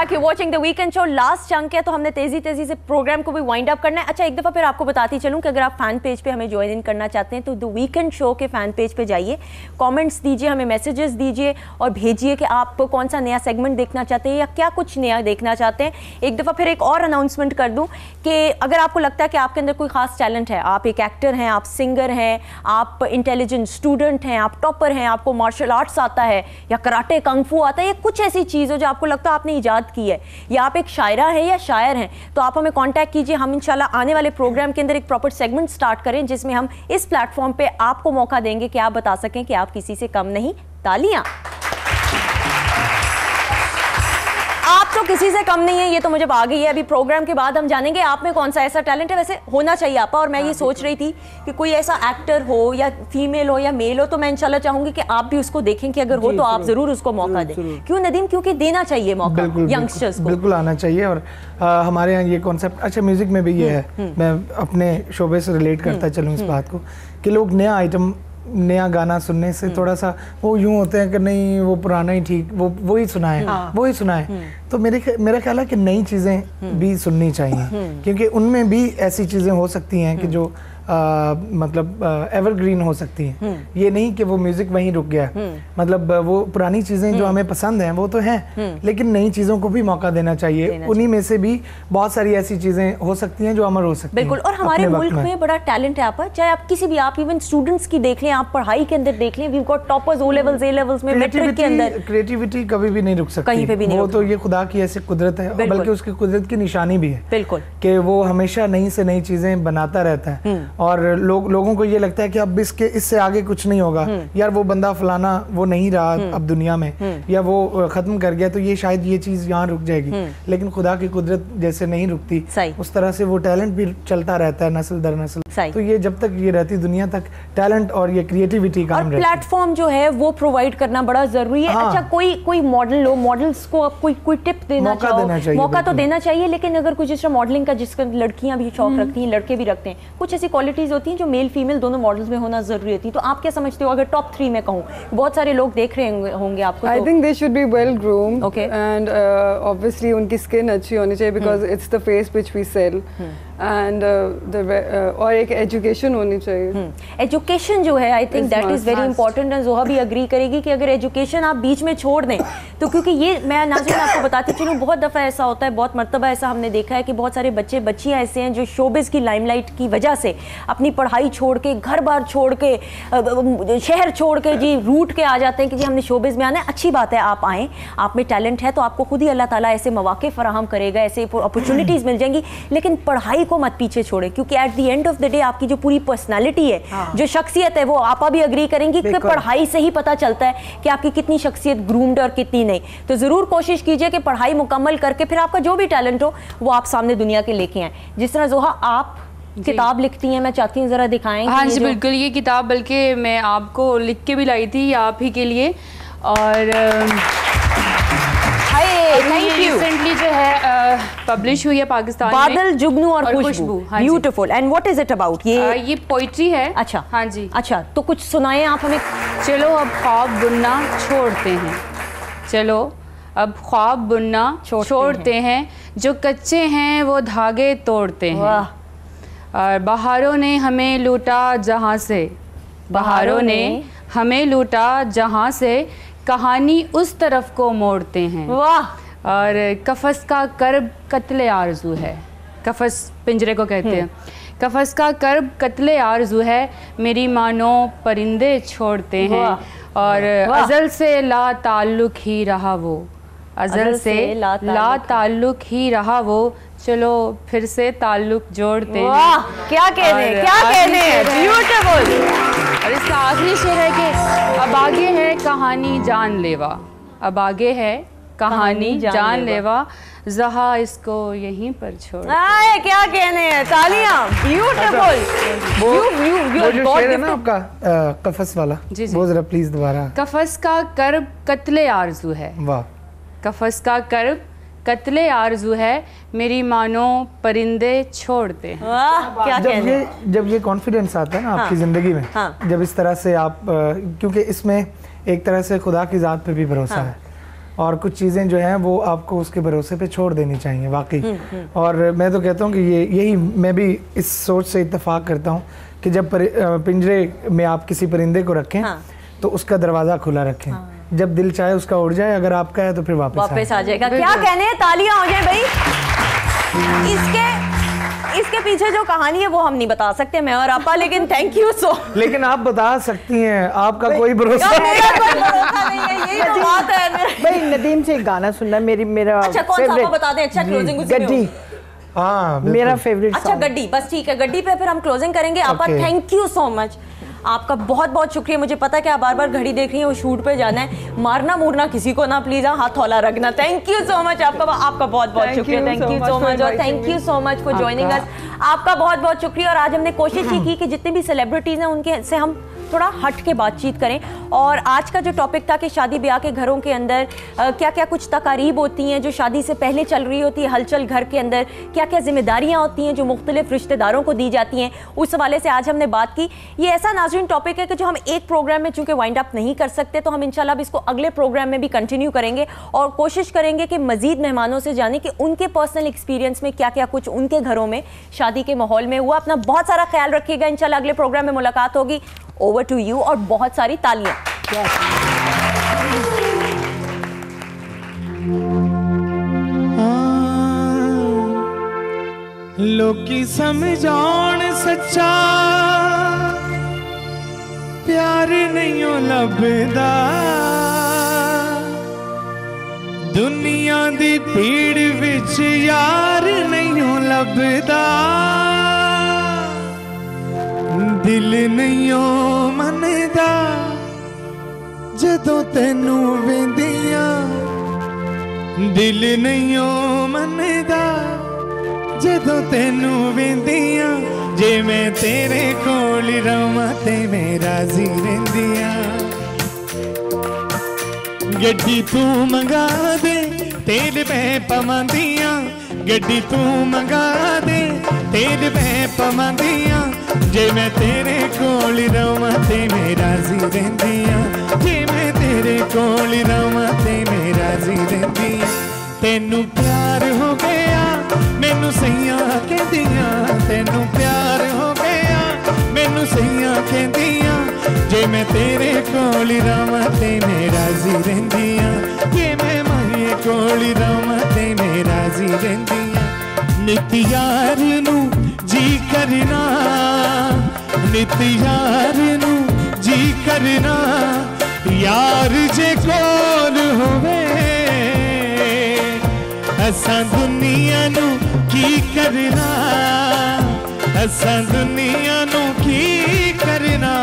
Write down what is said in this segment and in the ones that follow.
Back, you watching the weekend show. Last chunk है तो हमने तेजी से प्रोग्राम को भी वाइंड अप करना है। अच्छा, एक दफ़ा फिर आपको बताती चलूं कि अगर आप फैन पेज पे हमें ज्वाइन इन करना चाहते हैं तो द वीकेंड शो के फैन पेज पे जाइए, कमेंट्स दीजिए, हमें मैसेजेस दीजिए और भेजिए कि आप कौन सा नया सेगमेंट देखना चाहते हैं या क्या कुछ नया देखना चाहते हैं। एक दफ़ा फिर एक और अनाउंसमेंट कर दूँ कि अगर आपको लगता है कि आपके अंदर कोई ख़ास टैलेंट है, आप एक एक्टर हैं, आप सिंगर हैं, आप इंटेलिजेंट स्टूडेंट हैं, आप टॉपर हैं, आपको मार्शल आर्ट्स आता है या कराटे कंगफू आता है, या कुछ ऐसी चीज़ हो जो आपको लगता है आपने ईजाद की है, या आप एक शायरा है या शायर हैं, तो आप हमें कांटेक्ट कीजिए। हम इंशाल्लाह आने वाले प्रोग्राम के अंदर एक प्रॉपर सेगमेंट स्टार्ट करें जिसमें हम इस प्लेटफॉर्म पे आपको मौका देंगे कि आप बता सकें कि आप किसी से कम नहीं। तालियां। आप तो किसी से कम नहीं है, ये तो मुझे आ गई है। अभी प्रोग्राम के बाद हम जानेंगे आप में कौन सा ऐसा टैलेंट है। वैसे होना चाहिए आपा, और मैं ये सोच रही थी कि कोई ऐसा एक्टर हो या फीमेल हो या मेल हो, तो मैं इंशाल्लाह चाहूंगी कि आप भी उसको देखें कि अगर हो तो आप जरूर उसको मौका दें। क्यों नदीम? क्योंकि देना चाहिए मौका यंगस्टर्स को, बिल्कुल आना चाहिए। और हमारे यहाँ ये कॉन्सेप्ट, अच्छा म्यूजिक में भी ये है, मैं अपने शोबे से रिलेट करता चलूँ इस बात को, कि लोग नया आइटम, नया गाना सुनने से थोड़ा सा वो यूं होते हैं कि नहीं वो पुराना ही ठीक, वो ही सुना है, वो ही सुना है। तो मेरा ख्याल है कि नई चीज़ें भी सुननी चाहिए, क्योंकि उनमें भी ऐसी चीज़ें हो सकती हैं कि जो मतलब एवरग्रीन हो सकती हैं। ये नहीं कि वो म्यूजिक वहीं रुक गया, मतलब वो पुरानी चीज़ें जो हमें पसंद हैं वो तो हैं, लेकिन नई चीज़ों को भी मौका देना चाहिए। उन्हीं में से भी बहुत सारी ऐसी चीज़ें हो सकती हैं जो अमर हो सकती हैं। बिल्कुल। और हमारे मुल्क में बड़ा टैलेंट है आप, चाहे आप किसी भी, आप इवन स्टूडेंट्स की देख लें, आप पढ़ाई के अंदर देख लें, we got toppers O levels, A levels में, मैट्रिक के अंदर। क्रिएटिविटी कभी भी नहीं रुक सकती, कहीं पे भी नहीं। वो तो ये खुदा की ऐसी कुदरत है, बल्कि उसकी कुदरत की निशानी भी है, बिल्कुल, कि वो हमेशा नई से नई चीज़ें बनाता रहता है। और लोगों को ये लगता है कि अब इससे आगे कुछ नहीं होगा, यार वो बंदा फलाना वो नहीं रहा अब दुनिया में, या वो खत्म कर गया, तो ये शायद ये चीज यहाँ रुक जाएगी। लेकिन खुदा की कुदरत जैसे नहीं रुकती, उस तरह से वो टैलेंट भी चलता रहता है नस्ल दर नस्ल। तो ये जब तक ये रहती दुनिया तक टैलेंट और ये क्रिएटिविटी कायम रहती है। प्लेटफॉर्म जो है वो प्रोवाइड करना बड़ा जरूरी है। अच्छा, कोई मॉडल हो, मॉडल्स को आप कोई टिप देना चाहिए, मौका तो देना चाहिए, लेकिन अगर कुछ जिस तरह मॉडलिंग का जिसका लड़कियां भी शौक रखती हैं, लड़के भी रखते हैं, कुछ ऐसी क्वालिटीज होती हैं जो मेल फीमेल दोनों मॉडल्स में होना जरूरी होती है। तो आप क्या समझते हो, अगर टॉप 3 में कहूँ, बहुत सारे लोग देख रहे होंगे आपको? I think they should be well groomed, and obviously उनकी स्किन अच्छी होनी चाहिए, because it's the face which we sell, and और एक एजुकेशन होनी चाहिए। एजुकेशन जो है, I think that is very important, and Zoha भी अग्री करेगी कि अगर एजुकेशन आप बीच में छोड़ दें तो, क्योंकि ये मैं नाज़रीन आपको बताती चलूँ, बहुत दफ़ा ऐसा होता है, बहुत मरतबा ऐसा हमने देखा है कि बहुत सारे बच्चे बच्चियाँ ऐसे हैं जो शोबिज़ की लाइमलाइट की वजह से अपनी पढ़ाई छोड़ के, घर बार छोड़ के, शहर छोड़ के जी रूट के आ जाते हैं कि जी हमने शोबिज़ में आना है। अच्छी बात है, आप आएँ, आप में टैलेंट है तो आपको खुद ही अल्लाह ताला ऐसे मौके फराहम करेगा, ऐसे अपॉर्चुनिटीज़ मिल जाएंगी, लेकिन पढ़ाई को मत पीछे छोड़े, क्योंकि at the end of the day आपकी जो पूरी पर्सनालिटी है, जो शख्सियत है, वो आपा भी अग्री करेंगी कि पढ़ाई से ही पता चलता है कि आपकी कितनी शख्सियत ग्रूम्ड और कितनी नहीं। तो जरूर कोशिश कीजिए कि पढ़ाई मुकम्मल करके फिर आपका जो भी टैलेंट हो वो आप सामने दुनिया के लेके आए। जिस तरह जोहा आप किताब लिखती हैं, मैं चाहती हूँ जरा दिखाएं। हाँ जी बिल्कुल, ये किताब बल्कि मैं आपको लिख के भी लाई थी आप ही के लिए, और रिसेंटली जो है पब्लिश हुई है पाकिस्तान में, बादल जुगनू और खुशबू। Beautiful. And what is it about? ये पोइट्री है। अच्छा, हाँ जी। अच्छा, तो कुछ सुनाएं आप हमें। चलो अब ख्वाब बुनना छोड़ते हैं, चलो अब ख्वाब बुनना छोड़ते हैं, जो कच्चे हैं वो धागे तोड़ते हैं। और बहारों ने हमें लूटा जहाँ से, बहारों ने हमें लूटा जहाँ से, कहानी उस तरफ को मोड़ते हैं। वाह। और कफस का कर्ब कत्ले आरजू है, कफस पिंजरे को कहते हैं, कफस का कर्ब कत्ले आरजू है, मेरी मानो परिंदे छोड़ते हैं। और अजल से ला ताल्लुक ही रहा वो, अजल से ला ताल्लुक ही रहा वो, चलो फिर से ताल्लुक जोड़ते हैं। वाह, क्या कहने, क्या कहने, ब्यूटीफुल। और इसका आखिरी शेर है कि अब आगे है कहानी जानलेवा, अब आगे है कहानी जानलेवा, जहा इसको यहीं पर छोड़। क्या कहने हैं, तालियां। ब्यूटीफुल। वो जो शेर है ना आपका कफस वाला, वो जरा प्लीज दोबारा। कफस का कर्ब कत्ले आरजू है, वाह, कफस का कर्ब कत्ले आरजू है, मेरी मानो परिंदे छोड़ते हैं। क्या जब ये कॉन्फिडेंस आता है ना आपकी जिंदगी में, जब इस तरह से आप, क्योंकि इसमें एक तरह से खुदा की ज़ात पे भी भरोसा है, और कुछ चीज़ें जो हैं वो आपको उसके भरोसे पे छोड़ देनी चाहिए वाकई। और मैं तो कहता हूँ कि यही मैं भी इस सोच से इत्तेफाक करता हूँ कि जब पिंजरे में आप किसी परिंदे को रखें तो उसका दरवाज़ा खुला रखें, जब दिल चाहे उसका उड़ जाए, अगर आपका है तो फिर वापस आ जाएगा। क्या कहने हैं, तालियां हो जाए भाई। इसके पीछे जो कहानी है वो हम नहीं बता सकते, मैं और आपा, लेकिन थैंक यू सो। लेकिन आप बता सकती हैं, आपका कोई भरोसा नहीं है, यही तो बात है। भाई नदीम से एक गाना सुनना, मेरा अच्छा कौन सा आपको बता दें? अच्छा क्लोजिंग गड्डी, हाँ मेरा फेवरेट। अच्छा गड्डी, बस ठीक है, गड्डी पे फिर हम क्लोजिंग करेंगे। आपा थैंक यू सो मच, आपका बहुत बहुत शुक्रिया। मुझे पता है कि आप बार बार घड़ी देख रही हैं, वो शूट पे जाना है, मारना मूरना किसी को ना प्लीज, हाथ हौला रखना। थैंक यू सो मच, आपका बहुत बहुत शुक्रिया। थैंक यू सो मच और thank you so much for joining us. आपका बहुत बहुत शुक्रिया। और आज हमने कोशिश ही की कि जितने भी सेलिब्रिटीज हैं उनके से हम थोड़ा हट के बातचीत करें। और आज का जो टॉपिक था कि शादी ब्याह के घरों के अंदर क्या क्या कुछ तकारीब होती हैं जो शादी से पहले चल रही होती है, हलचल घर के अंदर क्या क्या जिम्मेदारियां होती हैं जो मुख्तलिफ रिश्तेदारों को दी जाती हैं, उस हवाले से आज हमने बात की। ये ऐसा नाज़रीन टॉपिक है कि जो हम एक प्रोग्राम में चूंकि वाइंड अप नहीं कर सकते, तो हम इंशाल्लाह इसको अगले प्रोग्राम में भी कंटिन्यू करेंगे और कोशिश करेंगे कि मजीद मेहमानों से जाने कि उनके पर्सनल एक्सपीरियंस में क्या क्या कुछ उनके घरों में शादी के माहौल में हुआ। अपना बहुत सारा ख्याल रखिएगा, इंशाल्लाह अगले प्रोग्राम में मुलाकात होगी। ओवर टू यू और बहुत सारी तालियां। लोकी समझाउण सच्चा प्यार नहीं लभदा, दुनिया दी भीड़ विच यार नहीं लभदा, दिल नहीं मनदा जदों तैनू वेंदियां, दिल नहीं मनदा जदों तैनू वेंदियां, जे मैं तेरे कोल रवां ते मैं राजी रहिंदियां। गड्डी तू मंगा दे तेल मैं पवांदियां, गड्डी तू मंगा दे तेल मैं पवांदियां, जे मैं तेरे कोल रवां ते मैं राजी रहिंदियां, जे मैं तेरे कोल रवां ते मैं राजी रहिंदियां। तेनू प्यार हो गया मैनू सैयां कहदियां, तेनू प्यार हो गया मैनू सैयां कहदियां, जे मैं तेरे कोल रवां ते मैं राजी रहिंदियां, जे मैं माए कोल रवां ते मैं राजी रहिंदियां। नित यार नू जी करना, नित यार नू जी करना, यार जे कोल होवे असां दुनिया नू की करना, असां दुनिया नू की करना।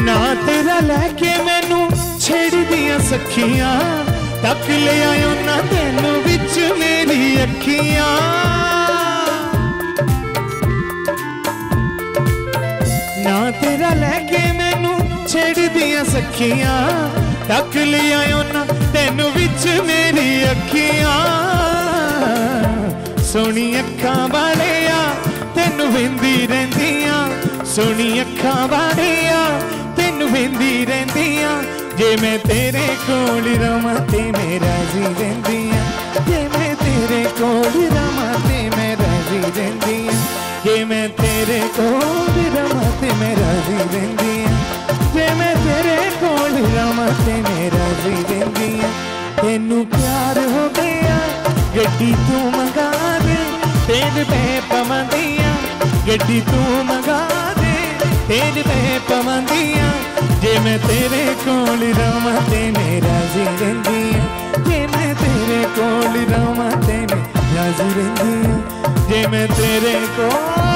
ना तेरा लैके मैनू छेड़ दिया सखियां, तक ले आयो ना तेनू विच मेरी अखियां, ना तेरा लैके मैनू छेड़ दिया सखियां, तक ले आयो ना तेनू विच मेरी अखियां। सोनी अखां वालिया तेनू वेंदी रहिंदियां, सोनी अखां वालिया तेनू वेंदी रहिंदियां, जे मैं तेरे कोल रवां ते मैं राजी रहिंदियां, जे मैं तेरे कोल रवां ते मैं राजी रहिंदियां, जे मैं तेरे कोल रवां ते मैं राजी रहिंदियां, जे मैं तेरे कोल रवां ते मैं राजी रहिंदियां। तेनू प्यार हो गया गड्डी तू मंगा दे तेल मैं पवांदियां, गड्डी तू मंगा दे तेल मैं पवांदियां, जे मैं तेरे कोल रवां ते मैं राजी रहिंदियां, जे मैं तेरे कोल रवां ते मैं राजी रहिंदियां, जे मैं तेरे कोल